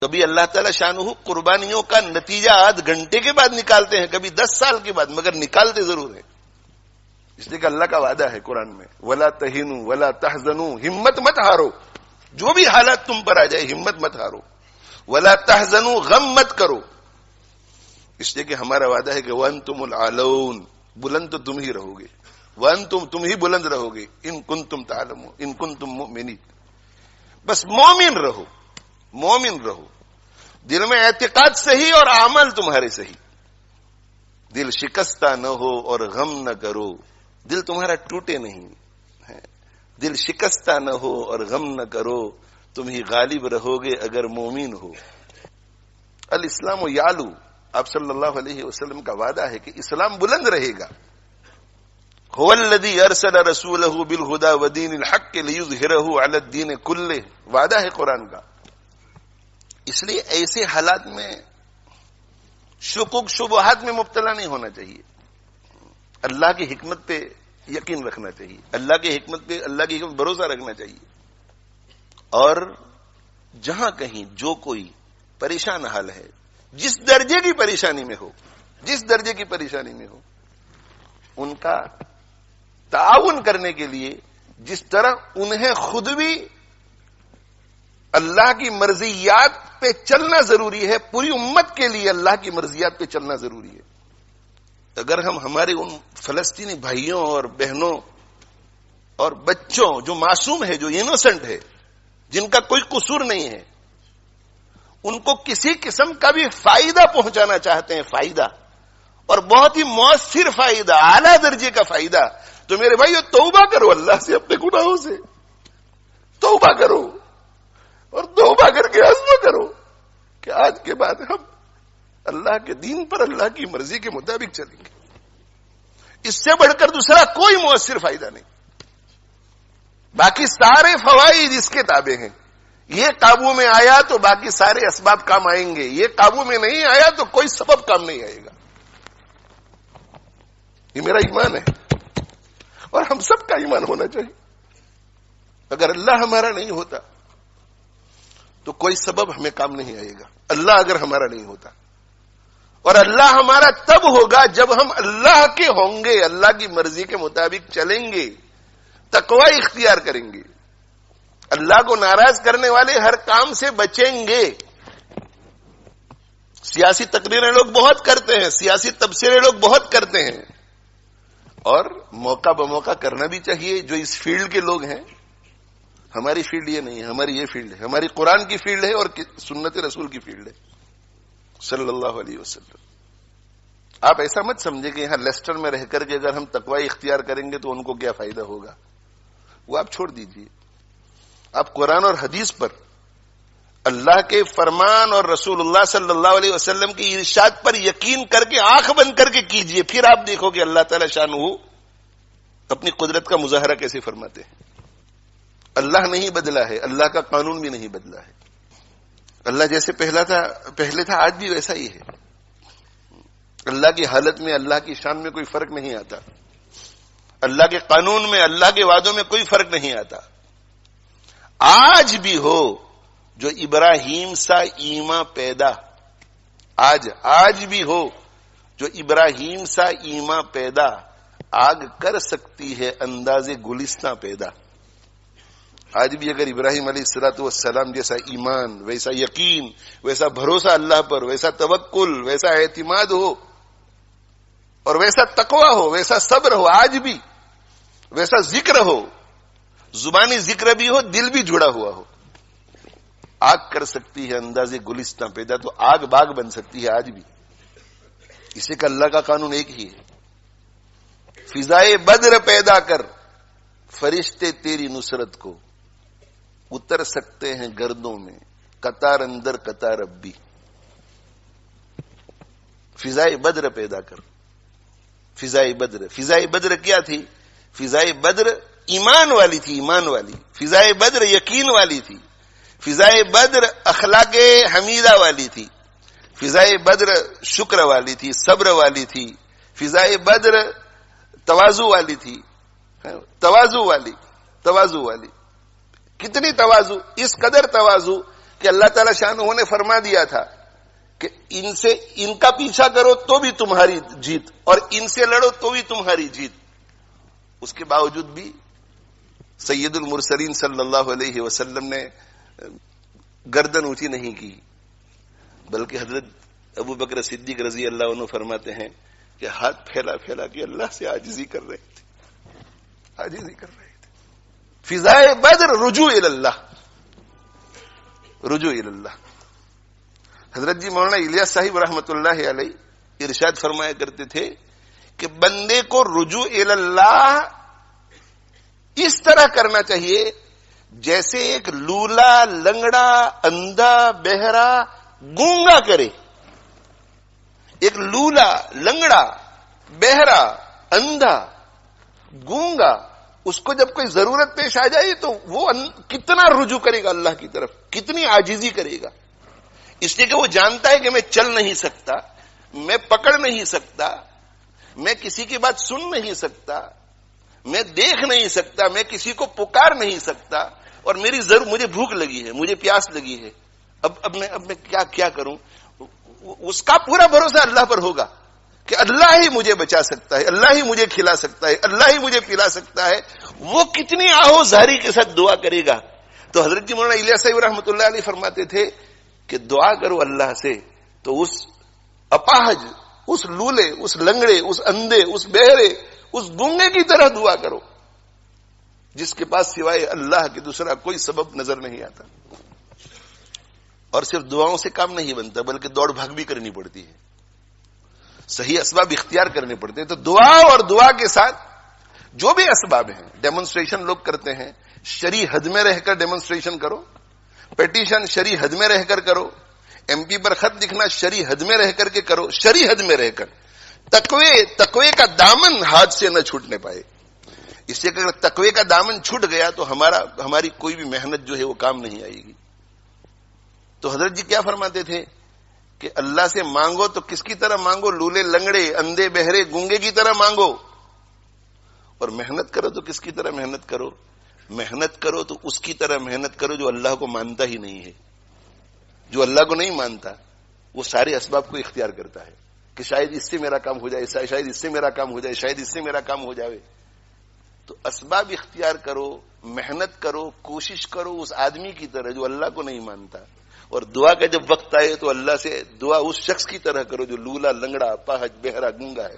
کبھی اللہ تعالی شانہ قربانیوں کا نتیجہ آدھ گھنٹے کے بعد نکالتے ہیں، کبھی 10 سال کے بعد، مگر نکالتے ضرور ہیں، اس لیے کہ اللہ کا وعدہ ہے قرآن میں، وَلَا تَهِنُوا وَلَا تَحْزَنُوا، ہمت مت ہارو، جو بھی حالات تم پر آ جائے ہمت مت ہارو، وَلَا تَحْزَنُوا، غم مت کرو، اس لیے کہ ہمارا وعدہ ہے کہ وَأَنْتُمُ الْأَعْلَوْنَ، بلند تو تم ہی رہو گے، وَأَنْتُمْ، تم ہی بلند رہو گے، إِن كُنتُمْ تَعْلَمُونَ، إِن كُنتُم مُؤْمِنِينَ، بس مومن رہو، مومن رہو، دل میں اعتقاد صحیح اور عمل تمہارے صحیح، دل شکستہ نہ ہو اور غم نہ کرو، دل تمہارا ٹوٹے نہیں، دل شکستہ نہ ہو اور غم نہ کرو، تم ہی غالب رہو گے اگر مومن ہو۔ الاسلام یعلو، آپ صلی اللہ علیہ وسلم کا وعدہ ہے کہ اسلام بلند رہے گا۔ هو الذی ارسل رسولہ بالہدی ودین الحق لیظہرہ علی الدین کلہ، وعدہ ہے قرآن کا۔ اس لیے ایسے حالات میں شکوک شبہات میں مبتلا نہیں ہونا چاہیے، اللہ کی حکمت پہ یقین رکھنا چاہیے، اللہ کی حکمت پہ، اللہ کی حکمت بھروسہ رکھنا چاہیے، اور جہاں کہیں جو کوئی پریشان حال ہے، جس درجے کی پریشانی میں ہو، جس درجے کی پریشانی میں ہو، ان کا تعاون کرنے کے لیے جس طرح انہیں خود بھی اللہ کی مرضیات پہ چلنا ضروری ہے، پوری امت کے لیے اللہ کی مرضیات پہ چلنا ضروری ہے۔ اگر ہم ہمارے ان فلسطینی بھائیوں اور بہنوں اور بچوں جو معصوم ہے، جو انوسنٹ ہے، جن کا کوئی قصور نہیں ہے، ان کو کسی قسم کا بھی فائدہ پہنچانا چاہتے ہیں، فائدہ، اور بہت ہی مؤثر فائدہ، اعلیٰ درجے کا فائدہ، تو میرے بھائیو توبہ کرو اللہ سے، اپنے گناہوں سے توبہ کرو، اور توبہ کر کے عزم کرو کہ آج کے بعد ہم اللہ کے دین پر، اللہ کی مرضی کے مطابق چلیں گے۔ اس سے بڑھ کر دوسرا کوئی مؤثر فائدہ نہیں۔ باقی سارے فوائد اس کے تابع ہیں، یہ قابو میں آیا تو باقی سارے اسباب کام آئیں گے، یہ قابو میں نہیں آیا تو کوئی سبب کام نہیں آئے گا۔ یہ میرا ایمان ہے، اور ہم سب کا ایمان ہونا چاہیے۔ اگر اللہ ہمارا نہیں ہوتا تو کوئی سبب ہمیں کام نہیں آئے گا، اللہ اگر ہمارا نہیں ہوتا، اور اللہ ہمارا تب ہوگا جب ہم اللہ کے ہوں گے، اللہ کی مرضی کے مطابق چلیں گے، تقوی اختیار کریں گے، اللہ کو ناراض کرنے والے ہر کام سے بچیں گے۔ سیاسی تقریریں لوگ بہت کرتے ہیں، سیاسی تبصرے لوگ بہت کرتے ہیں، اور موقع بموقع کرنا بھی چاہیے۔ جو اس فیلڈ کے لوگ ہیں، ہماری فیلڈ یہ نہیں ہے، ہماری یہ فیلڈ ہے، ہماری قرآن کی فیلڈ ہے اور سنت رسول کی فیلڈ ہے صلی اللہ علیہ وسلم۔ آپ ایسا مت سمجھے کہ یہاں لیسٹر میں رہ کر کے اگر ہم تقوی اختیار کریں گے تو ان کو کیا فائدہ ہوگا، وہ آپ چھوڑ دیجئے۔ آپ قرآن اور حدیث پر، اللہ کے فرمان اور رسول اللہ صلی اللہ علیہ وسلم کی ارشاد پر یقین کر کے آنکھ بند کر کے کیجئے، پھر آپ دیکھو کہ اللہ تعالی شانہ اپنی قدرت کا مظاہرہ کیسے فرماتے ہیں۔ اللہ نہیں بدلا ہے، اللہ کا قانون بھی نہیں بدلا ہے، اللہ جیسے پہلے تھا آج بھی ویسا ہی ہے۔ اللہ کی حالت میں، اللہ کی شان میں کوئی فرق نہیں آتا، اللہ کے قانون میں، اللہ کے وعدوں میں کوئی فرق نہیں آتا۔ آج بھی ہو جو ابراہیم سا ایمان پیدا، آج بھی ہو جو ابراہیم سا ایمان پیدا، آگ کر سکتی ہے انداز گلستاں پیدا۔ آج بھی اگر ابراہیم علیہ الصلوۃ والسلام جیسا ایمان، ویسا یقین، ویسا بھروسہ اللہ پر، ویسا توکل، ویسا اعتماد ہو، اور ویسا تقوی ہو، ویسا صبر ہو، آج بھی ویسا ذکر ہو، زبانی ذکر بھی ہو، دل بھی جڑا ہوا ہو، آگ کر سکتی ہے انداز گلستاں پیدا، تو آگ باغ بن سکتی ہے آج بھی۔ اسے کہ اللہ کا قانون ایک ہی ہے۔ فضائے بدر پیدا کر، فرشتے تیری نصرت کو اتر سکتے ہیں گردوں میں، قطار اندر قطار اب بھی۔ فضائے بدر پیدا کر، فضائے بدر کیا تھی؟ فضائے بدر ایمان والی تھی، ایمان والی۔ فضائے بدر یقین والی تھی، فضائے بدر اخلاق حمیدہ والی تھی، فضائے بدر شکر والی تھی، صبر والی تھی، فضائے بدر تواضع والی تھی، تواضع والی۔ کتنی تواضع؟ اس قدر تواضع کہ اللہ تعالی شانہ نے فرما دیا تھا کہ ان کا پیچھا کرو تو بھی تمہاری جیت اور ان سے لڑو تو بھی تمہاری جیت. اس کے باوجود بھی سید المرسلین صلی اللہ علیہ وسلم نے گردن اونچی نہیں کی، بلکہ حضرت ابو بکر صدیق رضی اللہ عنہ فرماتے ہیں کہ ہاتھ پھیلا پھیلا کے اللہ سے عاجزی کر رہے تھے، عاجزی کر رہے تھے. فضائے بدر رجوع اللہ، رجوع اللہ. حضرت جی مولانا الیاس صاحب رحمت اللہ علیہ ارشاد فرمایا کرتے تھے کہ بندے کو رجوع اللہ اس طرح کرنا چاہیے جیسے ایک لولا، لنگڑا، اندھا، بہرا، گونگا کرے. ایک لولا، لنگڑا، بہرا، اندھا، گونگا، اس کو جب کوئی ضرورت پیش آ جائے تو وہ کتنا رجوع کرے گا اللہ کی طرف، کتنی عاجزی کرے گا. اس لیے کہ وہ جانتا ہے کہ میں چل نہیں سکتا، میں پکڑ نہیں سکتا، میں کسی کی بات سن نہیں سکتا، میں دیکھ نہیں سکتا، میں کسی کو پکار نہیں سکتا، اور مجھے بھوک لگی ہے، مجھے پیاس لگی ہے، اب میں کیا کروں. اس کا پورا بھروسہ اللہ پر ہوگا کہ اللہ ہی مجھے بچا سکتا ہے، اللہ ہی مجھے کھلا سکتا ہے، اللہ ہی مجھے پلا سکتا ہے. وہ کتنی آہوزاری کے ساتھ دعا کرے گا. تو حضرت جی مولانا الیاس صاحب رحمۃ اللہ علیہ فرماتے تھے کہ دعا کرو اللہ سے تو اس اپاہج، اس لولے، اس لنگڑے، اس اندھے، اس بہرے، اس گونگے کی طرح دعا کرو جس کے پاس سوائے اللہ کے دوسرا کوئی سبب نظر نہیں آتا. اور صرف دعاؤں سے کام نہیں بنتا بلکہ دوڑ بھاگ بھی کرنی پڑتی ہے، صحیح اسباب اختیار کرنے پڑتے ہیں. تو دعا اور دعا کے ساتھ جو بھی اسباب ہیں، ڈیمونسٹریشن لوگ کرتے ہیں، شرعی حد میں رہ کر ڈیمونسٹریشن کرو، پیٹیشن شرعی حد میں رہ کر کرو، ایم پی پر خط لکھنا شرعی حد میں رہ کر کے کرو، شرعی حد میں رہ کر. تقوی کا دامن ہاتھ سے نہ چھوٹنے پائے. اس سے اگر تقوی کا دامن چھوٹ گیا تو ہماری کوئی بھی محنت جو ہے وہ کام نہیں آئے گی. تو حضرت جی کیا فرماتے تھے کہ اللہ سے مانگو تو کس کی طرح مانگو؟ لولے، لنگڑے، اندھے، بہرے، گونگے کی طرح مانگو. اور محنت کرو تو کس کی طرح محنت کرو؟ محنت کرو تو اس کی طرح محنت کرو جو اللہ کو مانتا ہی نہیں ہے. جو اللہ کو نہیں مانتا وہ سارے اسباب کو اختیار کرتا ہے کہ شاید اس سے میرا کام ہو جائے، شاید اس سے میرا کام ہو جائے، شاید اس سے میرا کام ہو جائے. تو اسباب اختیار کرو، محنت کرو، کوشش کرو اس آدمی کی طرح جو اللہ کو نہیں مانتا. اور دعا کا جب وقت آئے تو اللہ سے دعا اس شخص کی طرح کرو جو لولا، لنگڑا، اپاہج، بہرا، گونگا ہے.